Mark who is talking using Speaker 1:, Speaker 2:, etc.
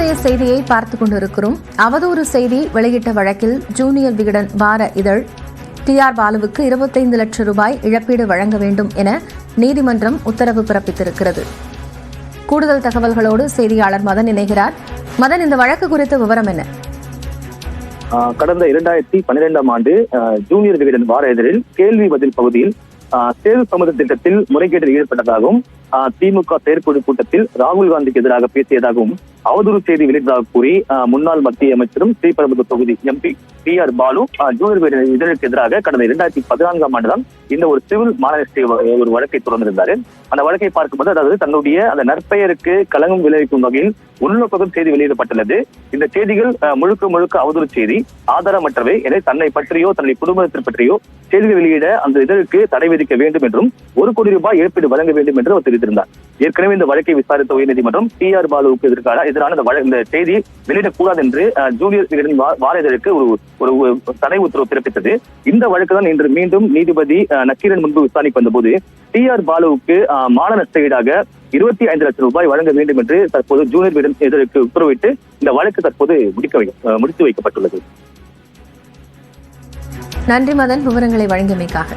Speaker 1: இன்றைய செய்தியை பார்த்துக் கொண்டிருக்கிறோம். அவதூறு செய்தி வெளியிட்ட வழக்கில் ஜூனியர் விகடன் வார இதழ் TR பாலுவுக்கு 25 லட்சம் ரூபாய் இழப்பீடு வழங்க வேண்டும் என நீதிமன்றம் உத்தரவு பிறப்பித்திருக்கிறது. கூடுதல் தகவல்களோடு செய்தியாளர் மதன் இணைகிறார். மதன், இந்த வழக்கு குறித்த விவரம் என்ன?
Speaker 2: கடந்த 2012ஆம் ஆண்டு ஜூனியர் விகடன் வார இதழில் கேள்வி பதில் பகுதியில் சேது சமூக திட்டத்தில் முறைகேட்டில் ஈடுபட்டதாகவும் திமுக செயற்குழு கூட்டத்தில் ராகுல் காந்திக்கு எதிராக பேசியதாகவும் அவதூறு செய்தி வெளியிட்டதாக கூறி முன்னாள் மத்திய அமைச்சரும் ஸ்ரீபெரும்புதூர் தொகுதி MP TR Balu junior Vikatan இதழுக்கு எதிராக கடந்த 2014ஆம் ஆண்டுதான் இந்த ஒரு சிவில் மாநகராட்சி ஒரு வழக்கை தொடர்ந்திருந்தாரு. அந்த வழக்கை பார்க்கும்போது, அதாவது தன்னுடைய அந்த நற்பெயருக்கு களங்கம் விளைவிக்கும் வகையில் உள்நோக்கம் செய்தி வெளியிடப்பட்டுள்ளது. இந்த செய்திகள் முழுக்க அவதூறு செய்தி, ஆதாரமற்றவை. எனவே தன்னை பற்றியோ தன்னுடைய குடும்பத்தை பற்றியோ செய்திகள் வெளியிட அந்த இதழுக்கு தடை விதிக்க வேண்டும் என்றும் 1 கோடி ரூபாய் இழப்பீடு வழங்க வேண்டும் என்று அவர் தெரிவித்திருந்தார். ஏற்கனவே இந்த வழக்கை விசாரித்த உயர்நீதிமன்றம் TR பாலுவுக்கு எதிரான இந்த செய்தி வெளியிடக்கூடாது என்று ஜூனியர் விகடன் வார இதழுக்கு ஒரு தடை உத்தரவு பிறப்பித்தது. இந்த வழக்கு தான் இன்று மீண்டும் நீதிபதி நக்கீரன் முன்பு விசாரணைக்கு வந்தபோது TR பாலுவுக்கு மான நஷ்டஈடாக 25 லட்சம் ரூபாய் வழங்க வேண்டும் என்று தற்போது ஜூனியர் விகடன் இதழுக்கு உத்தரவிட்டு இந்த வழக்கு தற்போது முடித்து வைக்கப்பட்டுள்ளது.
Speaker 1: நன்றி மதன், விவரங்களை வழங்கியமைக்காக.